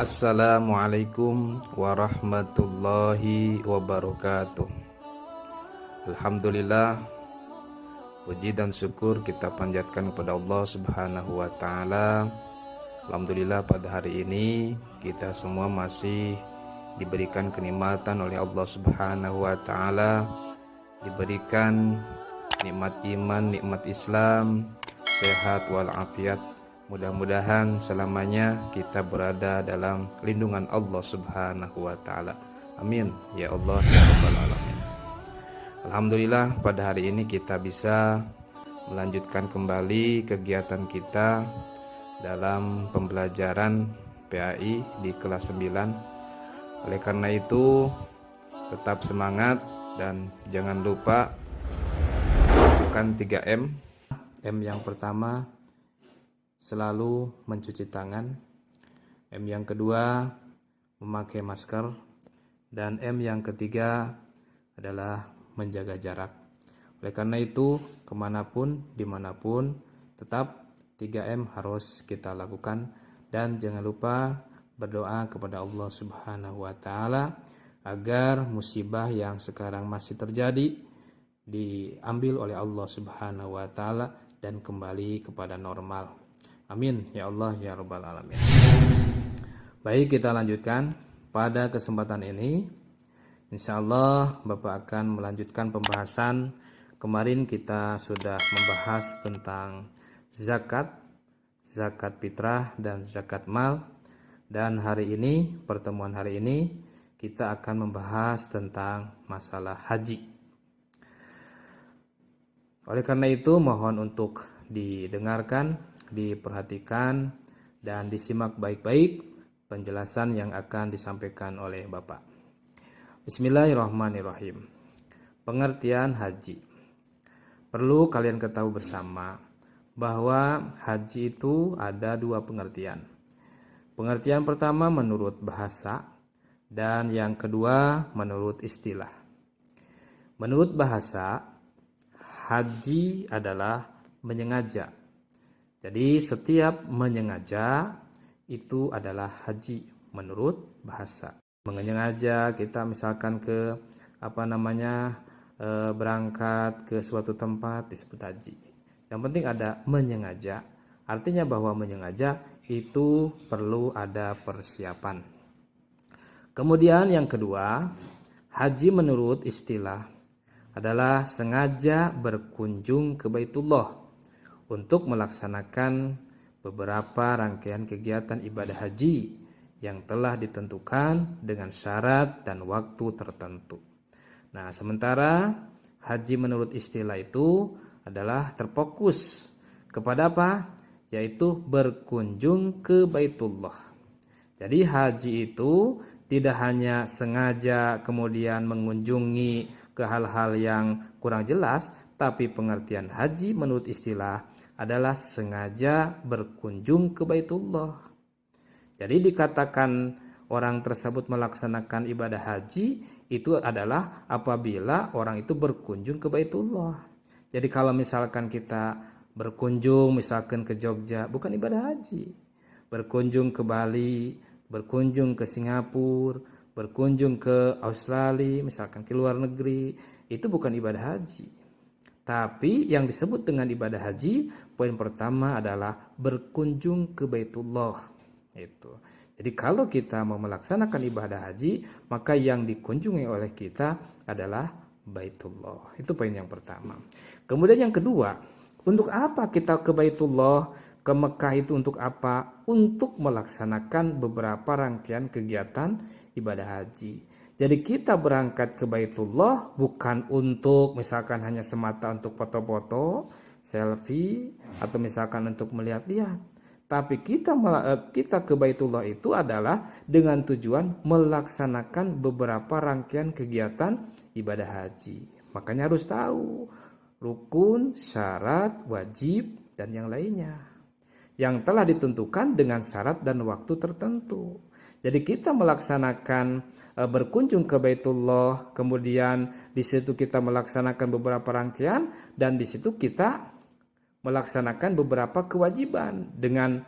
Assalamualaikum warahmatullahi wabarakatuh. Alhamdulillah, puji dan syukur kita panjatkan kepada Allah Subhanahu wa taala. Alhamdulillah, pada hari ini kita semua masih diberikan kenikmatan oleh Allah Subhanahu wa taala, diberikan nikmat iman, nikmat Islam, sehat walafiat. Mudah-mudahan selamanya kita berada dalam lindungan Allah Subhanahu wa taala. Amin ya Allah ya rabbal alamin. Alhamdulillah, pada hari ini kita bisa melanjutkan kembali kegiatan kita dalam pembelajaran PAI di kelas 9. Oleh karena itu, tetap semangat dan jangan lupa lakukan 3M. M yang pertama, selalu mencuci tangan. M yang kedua, memakai masker. Dan M yang ketiga adalah menjaga jarak. Oleh karena itu, kemanapun, dimanapun, tetap 3M harus kita lakukan. Dan jangan lupa berdoa kepada Allah Subhanahu wa taala agar musibah yang sekarang masih terjadi diambil oleh Allah Subhanahu wa taala dan kembali kepada normal. Amin ya Allah ya rabbal alamin. Baik, kita lanjutkan. Pada kesempatan ini insya Allah Bapak akan melanjutkan pembahasan. Kemarin kita sudah membahas tentang zakat fitrah dan zakat mal. Dan hari ini, pertemuan hari ini, kita akan membahas tentang masalah haji. Oleh karena itu, mohon untuk didengarkan, diperhatikan, dan disimak baik-baik penjelasan yang akan disampaikan oleh Bapak. Bismillahirrahmanirrahim. Pengertian haji. Perlu kalian ketahui bersama bahwa haji itu ada dua pengertian. Pengertian pertama menurut bahasa dan yang kedua menurut istilah. Menurut bahasa, haji adalah menyengaja. Jadi setiap menyengaja itu adalah haji menurut bahasa. Menyengaja kita misalkan ke berangkat ke suatu tempat disebut haji. Yang penting ada menyengaja. Artinya bahwa menyengaja itu perlu ada persiapan. Kemudian yang kedua, haji menurut istilah adalah sengaja berkunjung ke Baitullah untuk melaksanakan beberapa rangkaian kegiatan ibadah haji yang telah ditentukan dengan syarat dan waktu tertentu. Nah, sementara haji menurut istilah itu adalah terfokus kepada apa? Yaitu berkunjung ke Baitullah. Jadi haji itu tidak hanya sengaja kemudian mengunjungi ke hal-hal yang kurang jelas, tapi pengertian haji menurut istilah adalah sengaja berkunjung ke Baitullah. Jadi dikatakan orang tersebut melaksanakan ibadah haji itu adalah apabila orang itu berkunjung ke Baitullah. Jadi kalau misalkan kita berkunjung misalkan ke Jogja, bukan ibadah haji. Berkunjung ke Bali, berkunjung ke Singapura, berkunjung ke Australia, misalkan ke luar negeri, itu bukan ibadah haji. Tapi yang disebut dengan ibadah haji, poin pertama adalah berkunjung ke Baitullah. Itu. Jadi kalau kita mau melaksanakan ibadah haji, maka yang dikunjungi oleh kita adalah Baitullah. Itu poin yang pertama. Kemudian yang kedua, untuk apa kita ke Baitullah, ke Mekah itu untuk apa? Untuk melaksanakan beberapa rangkaian kegiatan ibadah haji. Jadi kita berangkat ke Baitullah bukan untuk misalkan hanya semata untuk foto-foto, selfie, atau misalkan untuk melihat-lihat. Tapi kita ke Baitullah itu adalah dengan tujuan melaksanakan beberapa rangkaian kegiatan ibadah haji. Makanya harus tahu rukun, syarat, wajib, dan yang lainnya. Yang telah ditentukan dengan syarat dan waktu tertentu. Jadi kita melaksanakan berkunjung ke Baitullah, kemudian di situ kita melaksanakan beberapa rangkaian dan di situ kita melaksanakan beberapa kewajiban dengan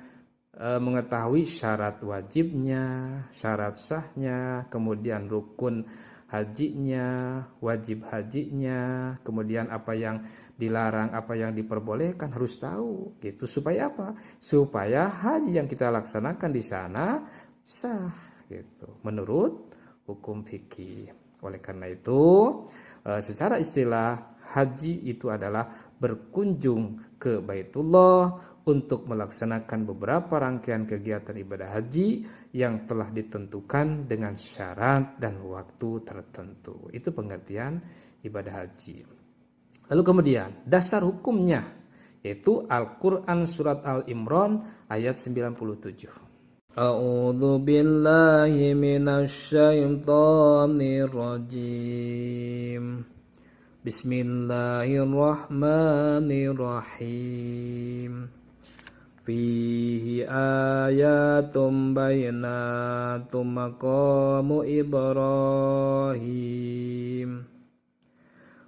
mengetahui syarat wajibnya, syarat sahnya, kemudian rukun hajinya, wajib hajinya, kemudian apa yang dilarang, apa yang diperbolehkan harus tahu. Gitu supaya apa? Supaya haji yang kita laksanakan di sana sah gitu menurut hukum fikih. Oleh karena itu, secara istilah haji itu adalah berkunjung ke Baitullah untuk melaksanakan beberapa rangkaian kegiatan ibadah haji yang telah ditentukan dengan syarat dan waktu tertentu. Itu pengertian ibadah haji. Lalu kemudian dasar hukumnya yaitu Al-Quran surat Al-Imran ayat 97. A'udzu billahi minasyaitonir rajim. Bismillahirrahmanirrahim. Fihi ayatum bayyinatum maqamu Ibrahim.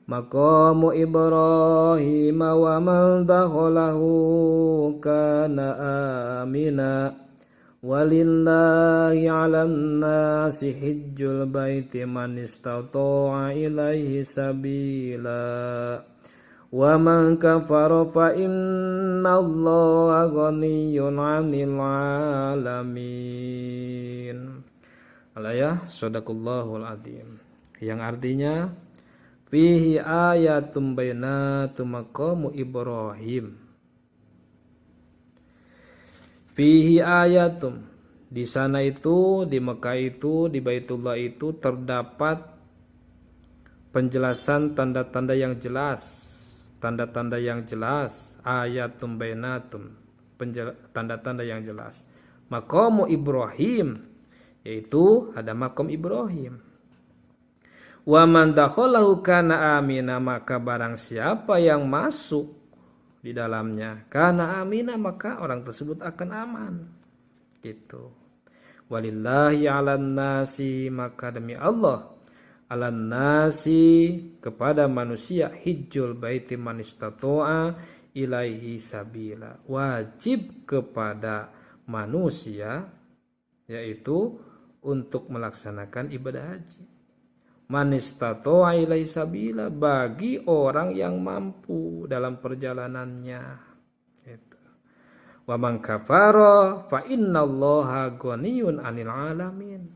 Maqamu Ibrahim wa man dakhalahu kana amina. Walillahi 'alan nasi hijjul baiti man istata'a ilaihi sabila. Wa man kafara fa innallaha ghaniyyun 'anil 'alamin. Al-ayah sadaqallahul azim. Yang artinya fihi ayatum bayyinatum maqamu Ibrahim. Fihi ayatum, di sana itu, di Mekah itu, di Baitullah itu terdapat penjelasan tanda-tanda yang jelas, tanda-tanda yang jelas, ayatum bainatum, tanda-tanda yang jelas. Maqamu Ibrahim, yaitu ada makam Ibrahim. Wa man dakhalahu kana amina, maka barang siapa yang masuk di dalamnya karena amina maka orang tersebut akan aman gitu. Walillahi 'alan nasi, maka demi Allah 'alan nasi kepada manusia hijjul baiti man istata'a ilaihi sabila, wajib kepada manusia yaitu untuk melaksanakan ibadah haji. Man istata'a ilaihi sabila, bagi orang yang mampu dalam perjalanannya. Itu. Wa man kafara fa innallaha ghaniyyun 'anil 'alamin.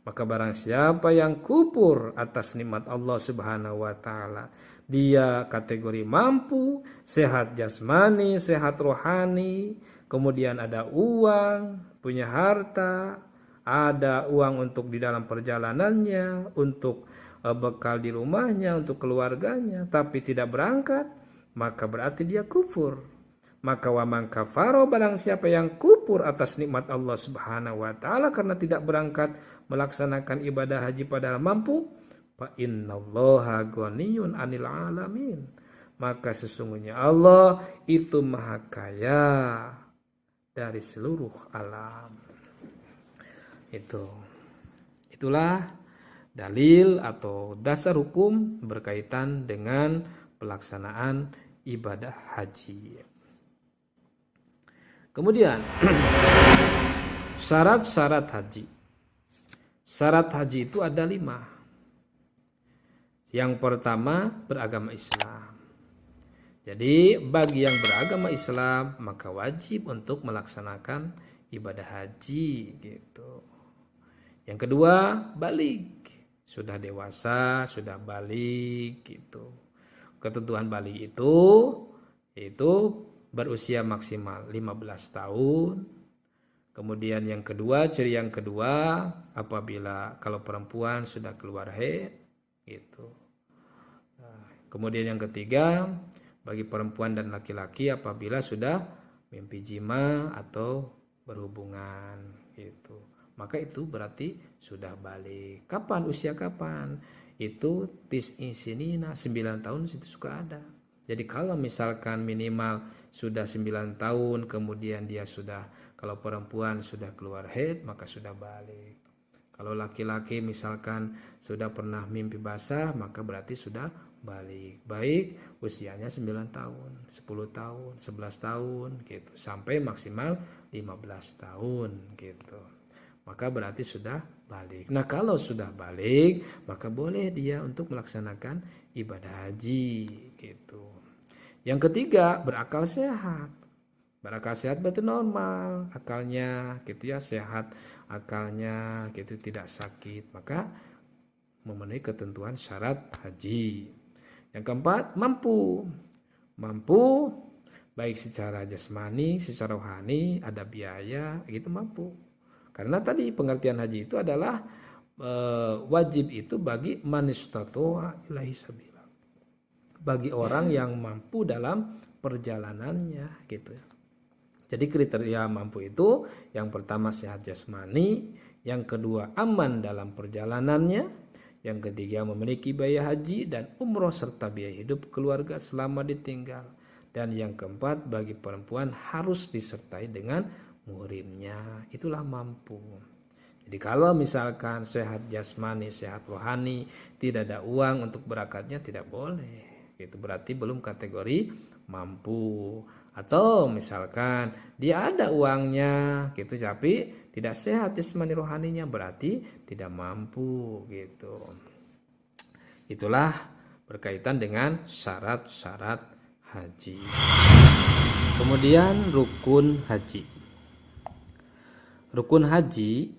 Maka barang siapa yang kufur atas nikmat Allah Subhanahu wa taala, dia kategori mampu, sehat jasmani, sehat rohani, kemudian ada uang, punya harta, ada uang untuk di dalam perjalanannya, untuk bekal di rumahnya, untuk keluarganya, tapi tidak berangkat, maka berarti dia kufur. Maka wa man kafaro, barang siapa yang kufur atas nikmat Allah Subhanahu wa taala karena tidak berangkat melaksanakan ibadah haji padahal mampu, fa innallaha ghaniyyun 'anil 'alamin. Maka sesungguhnya Allah itu maha kaya dari seluruh alam. Itulah dalil atau dasar hukum berkaitan dengan pelaksanaan ibadah haji. Kemudian syarat-syarat haji. Syarat haji itu ada 5. Yang pertama, beragama Islam. Jadi bagi yang beragama Islam maka wajib untuk melaksanakan ibadah haji gitu. Yang kedua, balik. Sudah dewasa, sudah balik gitu. Ketentuan balik itu berusia maksimal 15 tahun. Kemudian yang kedua, ciri yang kedua, apabila kalau perempuan sudah keluar haid gitu. Kemudian yang ketiga, bagi perempuan dan laki-laki apabila sudah mimpi jima atau berhubungan gitu. Maka itu berarti sudah balik. Kapan? Usia kapan? Itu tis'i sinina, 9 tahun itu suka ada. Jadi kalau misalkan minimal sudah 9 tahun, kemudian dia sudah, kalau perempuan sudah keluar haid, maka sudah balik. Kalau laki-laki misalkan sudah pernah mimpi basah, maka berarti sudah balik. Baik usianya 9 tahun, 10 tahun, 11 tahun gitu, sampai maksimal 15 tahun gitu. Maka berarti sudah balik. Nah, kalau sudah balik, maka boleh dia untuk melaksanakan ibadah haji gitu. Yang ketiga, berakal sehat. Berakal sehat berarti normal akalnya gitu ya, sehat akalnya gitu, tidak sakit, maka memenuhi ketentuan syarat haji. Yang keempat, mampu baik secara jasmani, secara rohani, ada biaya gitu, mampu. Karena tadi pengertian haji itu adalah wajib itu bagi man istata'a ilaihi sabila, bagi orang yang mampu dalam perjalanannya gitu ya. Jadi kriteria mampu itu yang pertama sehat jasmani, yang kedua aman dalam perjalanannya, yang ketiga memiliki biaya haji dan umroh serta biaya hidup keluarga selama ditinggal, dan yang keempat bagi perempuan harus disertai dengan muhrimnya. Itulah mampu. Jadi kalau misalkan sehat jasmani, sehat rohani, tidak ada uang untuk berakatnya, tidak boleh. Itu berarti belum kategori mampu. Atau misalkan dia ada uangnya gitu tapi tidak sehat jasmani rohaninya, berarti tidak mampu gitu. Itulah berkaitan dengan syarat-syarat haji. Kemudian rukun haji. Rukun haji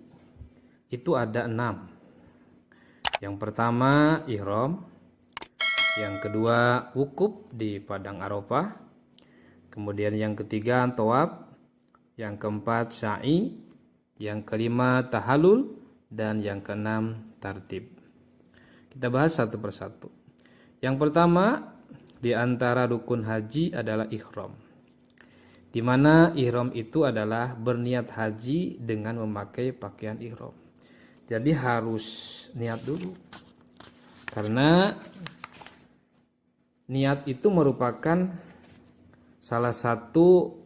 itu ada 6. Yang pertama ihram, yang kedua wukuf di padang Arafah, kemudian yang ketiga tawaf, yang keempat sa'i, yang kelima tahallul, dan yang keenam tartib. Kita bahas satu persatu. Yang pertama di antara rukun haji adalah ihram, di mana ihram itu adalah berniat haji dengan memakai pakaian ihram. Jadi harus niat dulu, karena niat itu merupakan salah satu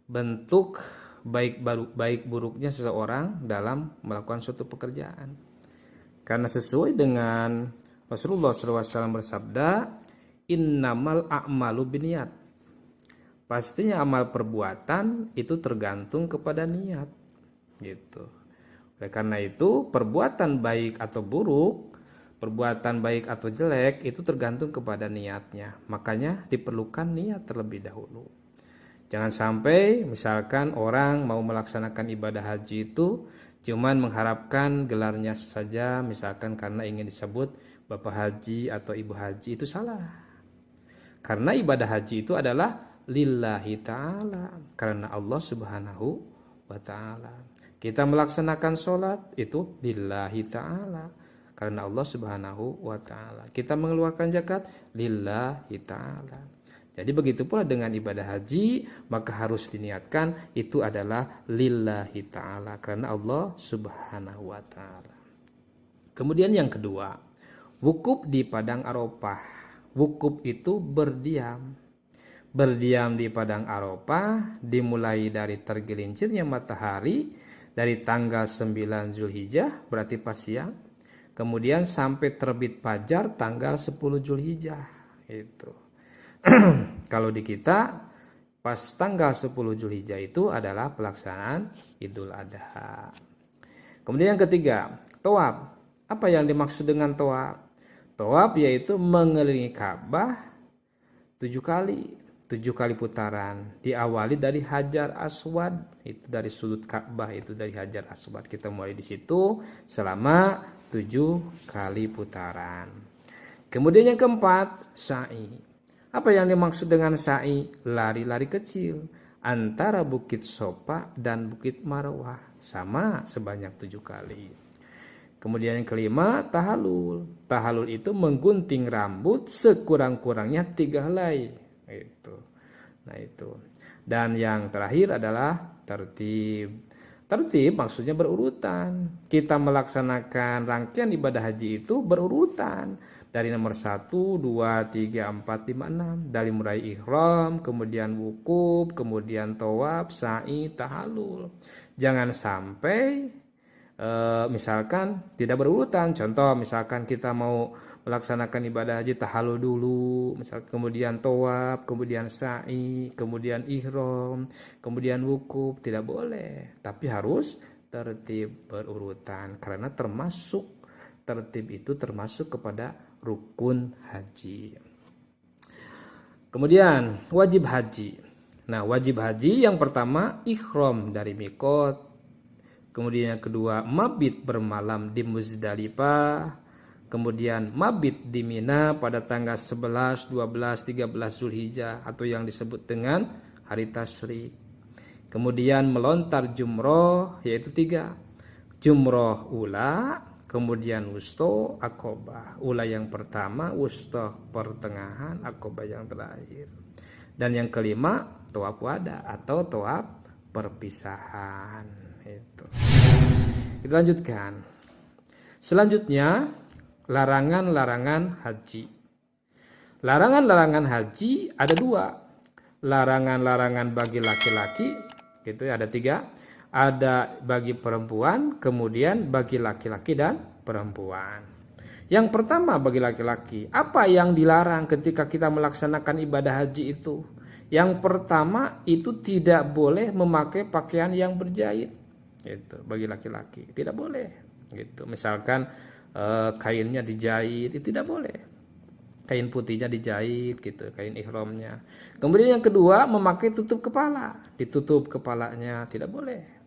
bentuk baik buruknya seseorang dalam melakukan suatu pekerjaan. Karena sesuai dengan Rasulullah SAW bersabda, innamal a'malu binniat. Pastinya amal perbuatan itu tergantung kepada niat. Gitu. Oleh karena itu, perbuatan baik atau buruk, perbuatan baik atau jelek itu tergantung kepada niatnya. Makanya diperlukan niat terlebih dahulu. Jangan sampai misalkan orang mau melaksanakan ibadah haji itu cuman mengharapkan gelarnya saja, misalkan karena ingin disebut Bapak Haji atau Ibu Haji, itu salah. Karena ibadah haji itu adalah lillahi ta'ala, karena Allah Subhanahu wa ta'ala. Kita melaksanakan sholat itu lillahi ta'ala, karena Allah Subhanahu wa ta'ala. Kita mengeluarkan zakat lillahi ta'ala. Jadi begitu pula dengan ibadah haji, maka harus diniatkan itu adalah lillahi ta'ala, karena Allah Subhanahu wa ta'ala. Kemudian yang kedua, wukuf di padang Arafah. Wukuf itu berdiam. Berdiam di padang Arafah dimulai dari tergelincirnya matahari dari tanggal 9 Zulhijjah, berarti pas siang, kemudian sampai terbit fajar tanggal 10 Zulhijjah. Itu. Kalau di kita pas tanggal 10 Zulhijjah itu adalah pelaksanaan Idul Adha. Kemudian yang ketiga, tawaf. Apa yang dimaksud dengan tawaf? Tawaf yaitu mengelilingi Ka'bah 7 kali. 7 kali putaran, diawali dari Hajar Aswad, itu dari sudut Ka'bah, itu dari Hajar Aswad. Kita mulai di situ selama 7 kali putaran. Kemudian yang keempat, sa'i. Apa yang dimaksud dengan sa'i? Lari-lari kecil antara Bukit Sofa dan Bukit Marwah, sama sebanyak 7 kali. Kemudian yang kelima, tahallul. Tahallul itu menggunting rambut sekurang-kurangnya 3 helai. Itu. Nah itu. Dan yang terakhir adalah tertib. Tertib maksudnya berurutan. Kita melaksanakan rangkaian ibadah haji itu berurutan. Dari nomor 1, 2, 3, 4, 5, 6. Dari mulai ihram, kemudian wukuf, kemudian tawaf, sa'i, tahallul. Jangan sampai misalkan tidak berurutan. Contoh misalkan kita mau melaksanakan ibadah haji tahallul dulu, misal kemudian tawaf, kemudian sa'i, kemudian ihram, kemudian wukuf, tidak boleh. Tapi harus tertib berurutan karena tertib itu termasuk kepada rukun haji. Kemudian wajib haji. Nah, wajib haji yang pertama ihram dari mikot. Kemudian yang kedua mabit bermalam di Muzdalifah. Kemudian mabit di Mina pada tanggal 11, 12, 13 Zulhijjah atau yang disebut dengan hari tasyrik. Kemudian melontar jumroh yaitu 3. Jumroh ula, kemudian wusto, akobah. Ula yang pertama, wusto pertengahan, akobah yang terakhir. Dan yang kelima, tawaf wada atau tawaf perpisahan. Itu. Kita lanjutkan. Selanjutnya, larangan-larangan haji. Larangan-larangan haji ada 2. Larangan-larangan bagi laki-laki, gitu ya, ada 3. Ada bagi perempuan, kemudian bagi laki-laki dan perempuan. Yang pertama bagi laki-laki, apa yang dilarang ketika kita melaksanakan ibadah haji itu? Yang pertama itu tidak boleh memakai pakaian yang berjahit. Gitu, bagi laki-laki tidak boleh. Gitu. Misalkan kainnya dijahit, itu tidak boleh. Kain putihnya dijahit gitu, kain ihramnya. Kemudian yang kedua, memakai tutup kepala, ditutup kepalanya, tidak boleh.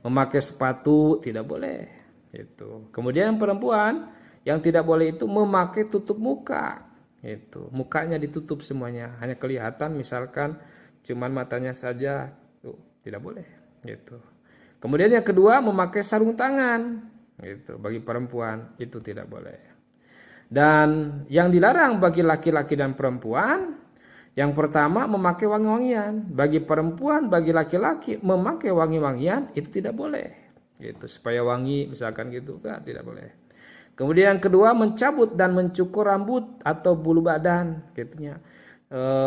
Memakai sepatu tidak boleh. Gitu. Kemudian perempuan yang tidak boleh itu memakai tutup muka. Gitu. Mukanya ditutup semuanya, hanya kelihatan misalkan cuman matanya saja, tuh, tidak boleh. Gitu. Kemudian yang kedua, memakai sarung tangan. Gitu. Bagi perempuan itu tidak boleh. Dan yang dilarang bagi laki-laki dan perempuan, yang pertama memakai wangi-wangian. Bagi perempuan, bagi laki-laki memakai wangi-wangian itu tidak boleh. Gitu, supaya wangi misalkan gitu, kan tidak boleh. Kemudian yang kedua, mencabut dan mencukur rambut atau bulu badan, gitunya.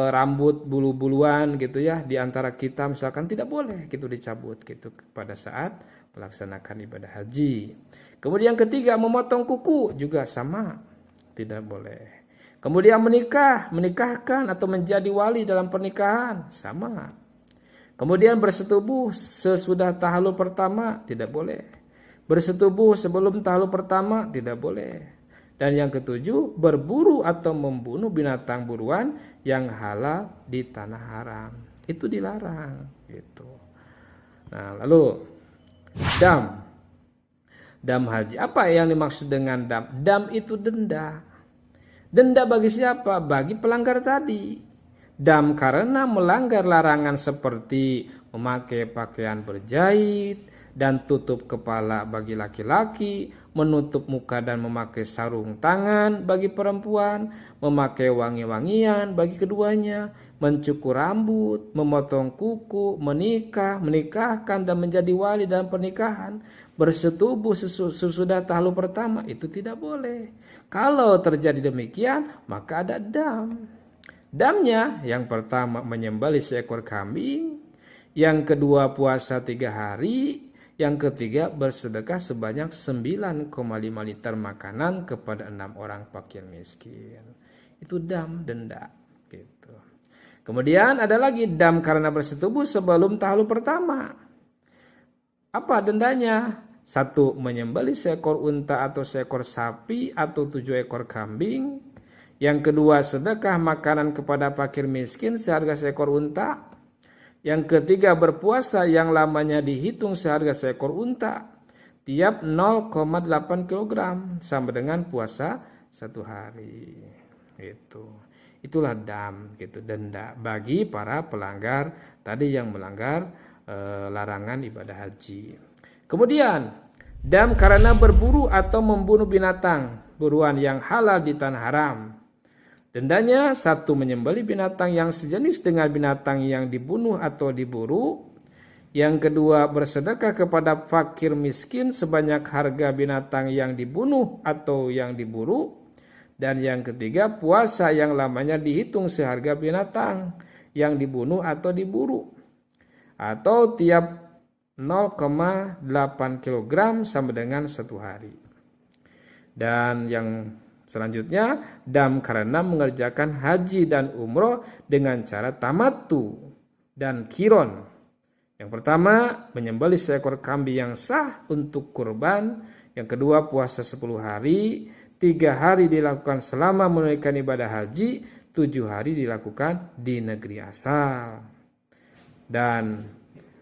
Rambut bulu-buluan gitu ya di antara kita misalkan tidak boleh gitu dicabut gitu pada saat melaksanakan ibadah haji. Kemudian yang ketiga, memotong kuku juga sama. Tidak boleh. Kemudian menikahkan atau menjadi wali dalam pernikahan, sama. Kemudian bersetubuh sesudah tahallul pertama, tidak boleh. Bersetubuh sebelum tahallul pertama, tidak boleh. Dan yang ketujuh, berburu atau membunuh binatang buruan yang halal di tanah haram. Itu dilarang. Gitu. Nah, lalu dam haji. Apa yang dimaksud dengan dam? Dam itu denda. Denda bagi siapa? Bagi pelanggar tadi. Dam karena melanggar larangan seperti memakai pakaian berjahit dan tutup kepala bagi laki-laki, menutup muka dan memakai sarung tangan bagi perempuan, memakai wangi-wangian bagi keduanya, mencukur rambut, memotong kuku, menikahkan dan menjadi wali dalam pernikahan, bersetubuh sesudah tahallul pertama, itu tidak boleh. Kalau terjadi demikian, maka ada dam. Damnya yang pertama menyembelih seekor kambing, yang kedua puasa 3 hari, yang ketiga bersedekah sebanyak 9,5 liter makanan kepada 6 orang fakir miskin. Itu dam, denda. Gitu. Kemudian ada lagi dam karena bersetubuh sebelum tahallul pertama. Apa dendanya? 1. Menyembelih seekor unta atau seekor sapi atau 7 ekor kambing. Yang kedua, sedekah makanan kepada fakir miskin seharga seekor unta. Yang ketiga, berpuasa yang lamanya dihitung seharga seekor unta. Tiap 0,8 kg sama dengan puasa 1 hari. Itulah dam, gitu, denda bagi para pelanggar tadi yang melanggar larangan ibadah haji. Kemudian, dam karena berburu atau membunuh binatang buruan yang halal di tanah haram. Dendanya 1. Menyembelih binatang yang sejenis dengan binatang yang dibunuh atau diburu. Yang kedua, bersedekah kepada fakir miskin sebanyak harga binatang yang dibunuh atau yang diburu. Dan yang ketiga, puasa yang lamanya dihitung seharga binatang yang dibunuh atau diburu. Atau tiap 0,8 kg sama dengan 1 hari. Dan yang Selanjutnya, dam karena mengerjakan haji dan umroh dengan cara tamattu dan kiron. Yang pertama, menyembelih seekor kambing yang sah untuk kurban. Yang kedua, puasa 10 hari. 3 hari dilakukan selama menunaikan ibadah haji. 7 hari dilakukan di negeri asal. Dan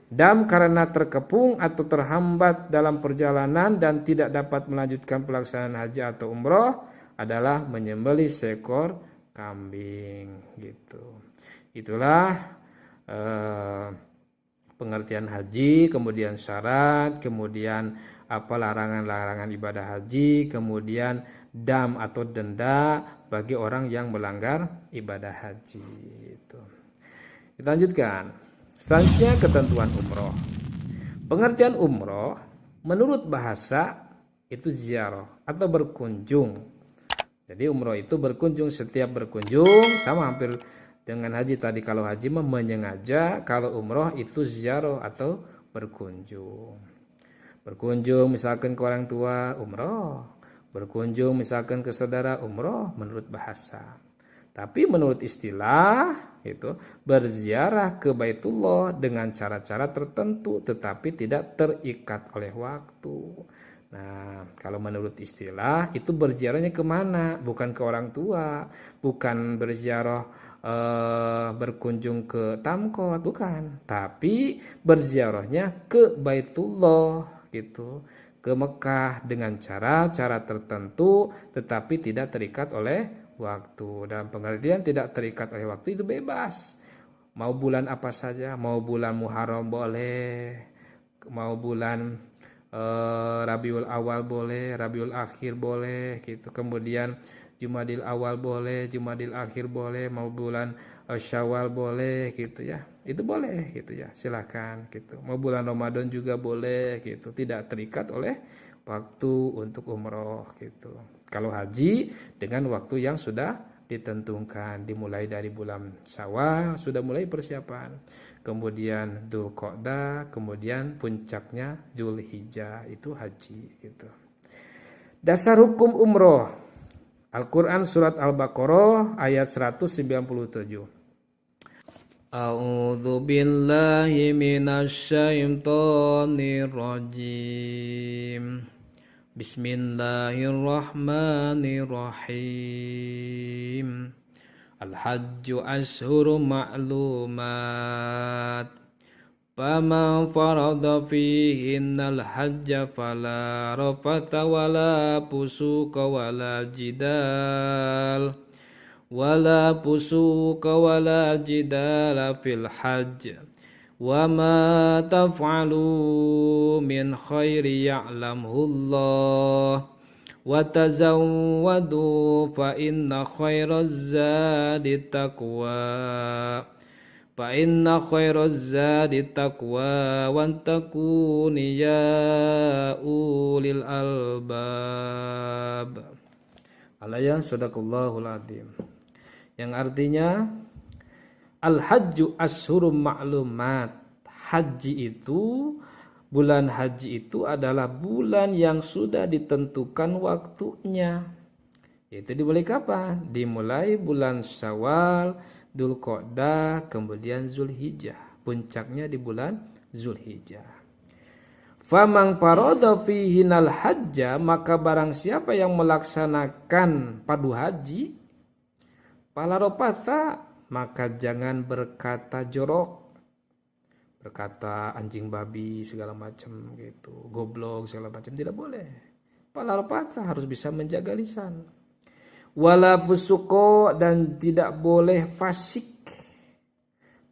dam karena terkepung atau terhambat dalam perjalanan dan tidak dapat melanjutkan pelaksanaan haji atau umroh adalah menyembelih seekor kambing gitu. Itulah pengertian haji, kemudian syarat, kemudian apa larangan-larangan ibadah haji, kemudian dam atau denda bagi orang yang melanggar ibadah haji itu. Kita lanjutkan. Selanjutnya ketentuan umroh. Pengertian umroh menurut bahasa itu ziarah atau berkunjung. Jadi umroh itu berkunjung, setiap berkunjung sama hampir dengan haji tadi. Kalau haji menyengaja, kalau umroh itu ziarah atau berkunjung. Berkunjung misalkan ke orang tua, umroh. Berkunjung misalkan ke saudara, umroh menurut bahasa. Tapi menurut istilah itu berziarah ke Baitullah dengan cara-cara tertentu tetapi tidak terikat oleh waktu. Nah, kalau menurut istilah itu berziarahnya kemana? Bukan ke orang tua, bukan berziarah berkunjung ke Tamkot, bukan. Tapi berziarahnya ke Baitullah gitu, ke Mekah dengan cara-cara tertentu tetapi tidak terikat oleh waktu. Dalam pengertian tidak terikat oleh waktu itu bebas. Mau bulan apa saja, mau bulan Muharram boleh, mau bulan Rabiul Awal boleh, Rabiul Akhir boleh gitu. Kemudian Jumadil Awal boleh, Jumadil Akhir boleh, mau bulan Syawal boleh gitu ya. Itu boleh gitu ya. Silakan gitu. Mau bulan Ramadan juga boleh gitu. Tidak terikat oleh waktu untuk umroh gitu. Kalau haji dengan waktu yang sudah ditentukan, dimulai dari bulan Syawal sudah mulai persiapan. Kemudian Dzulqa'dah, kemudian puncaknya Dzulhijjah, itu haji gitu. Dasar hukum umroh. Al-Qur'an surat Al-Baqarah ayat 197. A'udzu billahi minasyaitonir rajim. Bismillahirrahmanirrahim. Al-hajju ashhuru ma'lumat. Faman farada fihinnal hajja fala rafata wala fusuqa wala jidal. Wala fusuqa wala jidala fil hajj. Wa ma taf'alu min khairi ya'lamhullah. Wa tazawwadu fa inna khairaz zadi taqwa. Fa inna khairaz zadi taqwa wantakuni ya ulil albab. Al-ayat sadaqallahul adzim. Yang artinya al-hajju ashhurum ma'lumat. Haji itu, bulan haji itu adalah bulan yang sudah ditentukan waktunya. Itu dimulai kapan? Dimulai bulan Syawal, Dzulqa'dah, kemudian Dzulhijjah. Puncaknya di bulan Dzulhijjah. Famang farada fihinal hajja, maka barang siapa yang melaksanakan padu haji, fala rafata, maka jangan berkata jorok, berkata anjing babi segala macam gitu, goblok segala macam, tidak boleh. Fala rafata, harus bisa menjaga lisan. Wala fusuqo, dan tidak boleh fasik,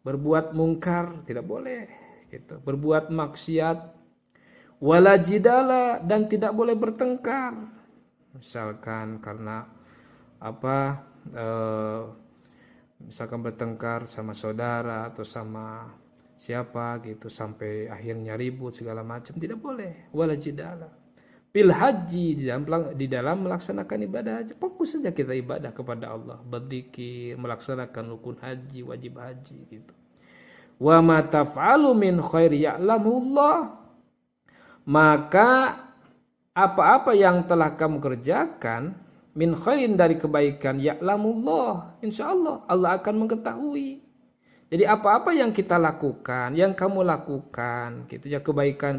berbuat mungkar, tidak boleh gitu, berbuat maksiat. Wala jidala, dan tidak boleh bertengkar. Misalkan karena apa, misalkan bertengkar sama saudara atau sama siapa gitu sampai akhirnya ribut segala macam, tidak boleh. Wala jidala fil haji, di dalam melaksanakan ibadah haji, fokus saja kita ibadah kepada Allah, berzikir, melaksanakan rukun haji, wajib haji gitu. Wa ma taf'alu min khairi ya'lamullah, maka apa-apa yang telah kamu kerjakan, min khairin dari kebaikan ya'lamullah, insyaallah Allah akan mengetahui. Jadi apa-apa yang kita lakukan, yang kamu lakukan, gitu ya, kebaikan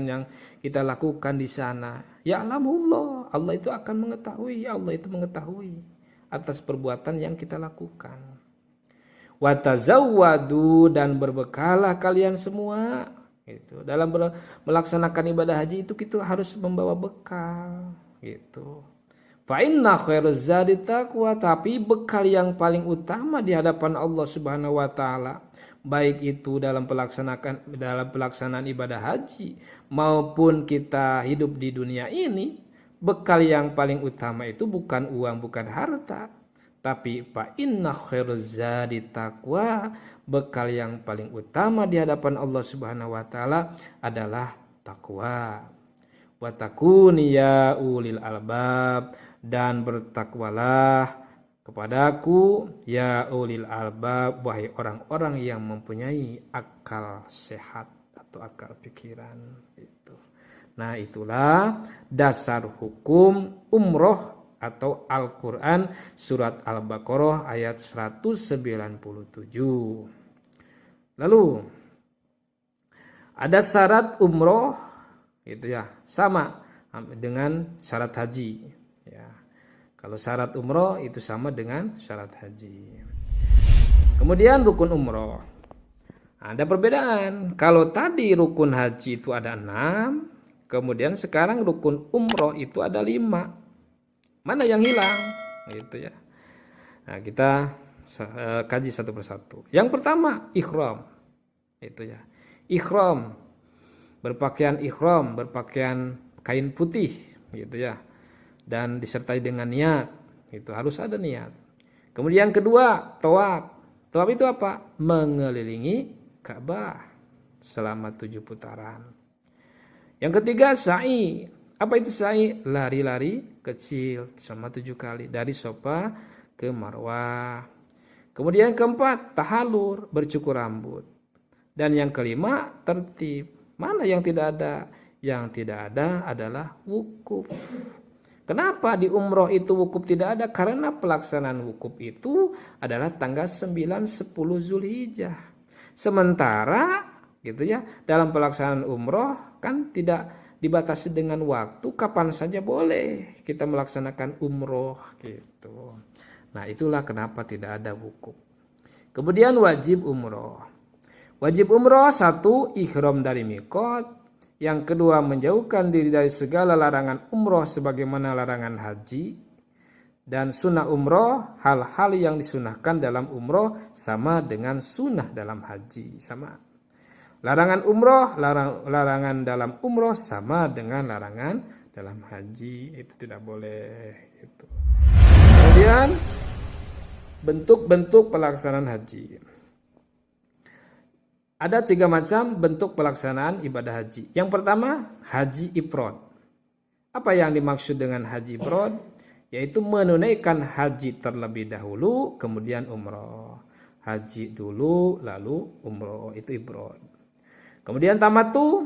yang kita lakukan di sana, ya'lamullah, Allah itu akan mengetahui, Allah itu mengetahui atas perbuatan yang kita lakukan. Wa tazawwadu, dan berbekalah kalian semua. Gitu. Dalam melaksanakan ibadah haji itu kita harus membawa bekal, gitu. Fa inna khairuz zadi taqwa, tapi bekal yang paling utama di hadapan Allah Subhanahu wa taala, baik itu dalam pelaksanaan ibadah haji maupun kita hidup di dunia ini, bekal yang paling utama itu bukan uang, bukan harta, tapi fa inna khairuz zadi taqwa, bekal yang paling utama di hadapan Allah Subhanahu wa taala adalah takwa. Wa takuni ya ulil albab, dan bertakwalah kepadaku ya ulil albab, wahai orang-orang yang mempunyai akal sehat atau akal pikiran. Itu. Nah, itulah dasar hukum umroh atau Al-Quran surat Al-Baqarah ayat 197. Lalu ada syarat umroh, gitu ya, sama dengan syarat haji. Ya, kalau syarat umroh itu sama dengan syarat haji. Kemudian rukun umroh, ada perbedaan. Kalau tadi rukun haji itu ada 6, kemudian sekarang rukun umroh itu ada 5. Mana yang hilang? Gitu ya. Nah, kita kaji satu persatu. Yang pertama, ihram. Itu ya. Ihram, berpakaian ihram, berpakaian kain putih, gitu ya. Dan disertai dengan niat. Itu harus ada niat. Kemudian kedua, tawaf. Tawaf itu apa? Mengelilingi Ka'bah selama 7 putaran. Yang ketiga, sa'i. Apa itu sa'i? Lari-lari kecil selama 7 kali dari Safa ke Marwah. Kemudian keempat, tahalur, bercukur rambut. Dan yang kelima, tertib. Mana yang tidak ada? Yang tidak ada adalah wukuf. Kenapa di umroh itu wukuf tidak ada? Karena pelaksanaan wukuf itu adalah tanggal 9, 10 Zulhijjah. Sementara gitu ya, dalam pelaksanaan umroh kan tidak dibatasi dengan waktu, kapan saja boleh kita melaksanakan umroh, gitu. Nah, itulah kenapa tidak ada wukuf. Kemudian wajib umroh. Wajib umroh, 1, ihram dari miqat. Yang kedua, menjauhkan diri dari segala larangan umroh sebagaimana larangan haji. Dan sunnah umroh, hal-hal yang disunahkan dalam umroh sama dengan sunnah dalam haji, sama. Larangan umroh, larangan dalam umroh sama dengan larangan dalam haji, itu tidak boleh. Gitu. Kemudian bentuk-bentuk pelaksanaan haji. Ada 3 macam bentuk pelaksanaan ibadah haji. Yang pertama, haji ifrad. Apa yang dimaksud dengan haji ifrad? Yaitu menunaikan haji terlebih dahulu, kemudian umroh. Haji dulu, lalu umroh, itu ifrad. Kemudian tamatu,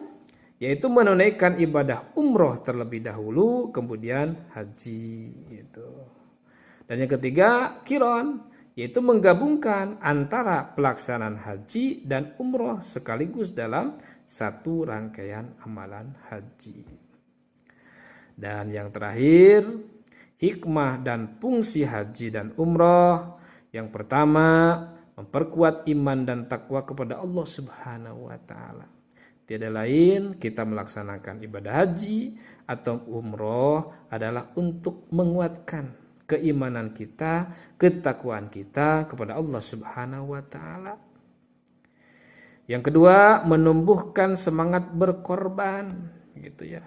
yaitu menunaikan ibadah umroh terlebih dahulu, kemudian haji. Gitu. Dan yang ketiga, qiron, yaitu menggabungkan antara pelaksanaan haji dan umroh sekaligus dalam satu rangkaian amalan haji. Dan yang terakhir, hikmah dan fungsi haji dan umroh. Yang pertama, memperkuat iman dan takwa kepada Allah Subhanahu wa taala. Tiada lain kita melaksanakan ibadah haji atau umroh adalah untuk menguatkan keimanan kita, ketakwaan kita kepada Allah Subhanahu wa taala. Yang kedua, menumbuhkan semangat berkorban, gitu ya.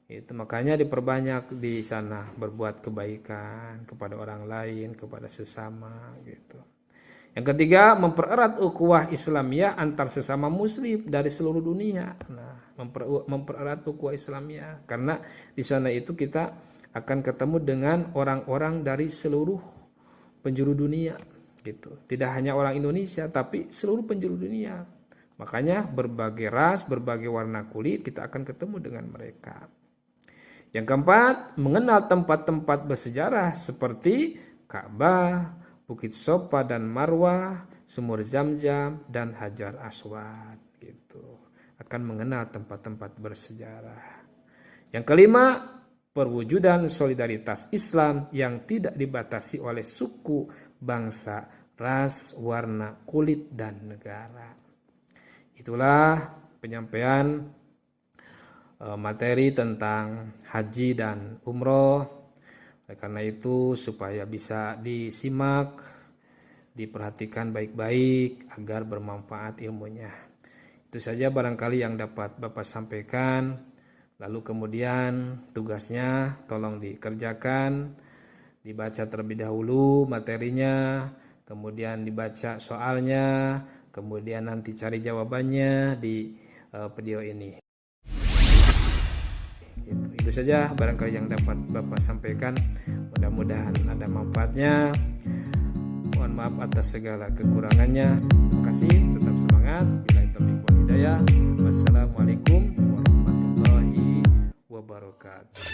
Itu makanya diperbanyak di sana berbuat kebaikan kepada orang lain, kepada sesama, gitu. Yang ketiga, mempererat ukhuwah Islamiyah antar sesama muslim dari seluruh dunia. Nah, mempererat ukhuwah Islamiyah karena di sana itu kita akan ketemu dengan orang-orang dari seluruh penjuru dunia, gitu. Tidak hanya orang Indonesia tapi seluruh penjuru dunia. Makanya berbagai ras, berbagai warna kulit kita akan ketemu dengan mereka. Yang keempat, mengenal tempat-tempat bersejarah seperti Ka'bah, Bukit Sofa dan Marwah, Sumur Zam-Zam, dan Hajar Aswad. Gitu. Akan mengenal tempat-tempat bersejarah. Yang kelima, perwujudan solidaritas Islam yang tidak dibatasi oleh suku, bangsa, ras, warna, kulit, dan negara. Itulah penyampaian materi tentang haji dan umroh. Karena itu supaya bisa disimak, diperhatikan baik-baik agar bermanfaat ilmunya. Itu saja barangkali yang dapat Bapak sampaikan. Lalu kemudian tugasnya tolong dikerjakan, dibaca terlebih dahulu materinya, kemudian dibaca soalnya, kemudian nanti cari jawabannya di video ini. Itu saja barangkali yang dapat Bapak sampaikan. Mudah-mudahan ada manfaatnya. Mohon maaf atas segala kekurangannya. Terima kasih, tetap semangat. Billahi taufiq wal hidayah. Wassalamualaikum warahmatullahi wabarakatuh.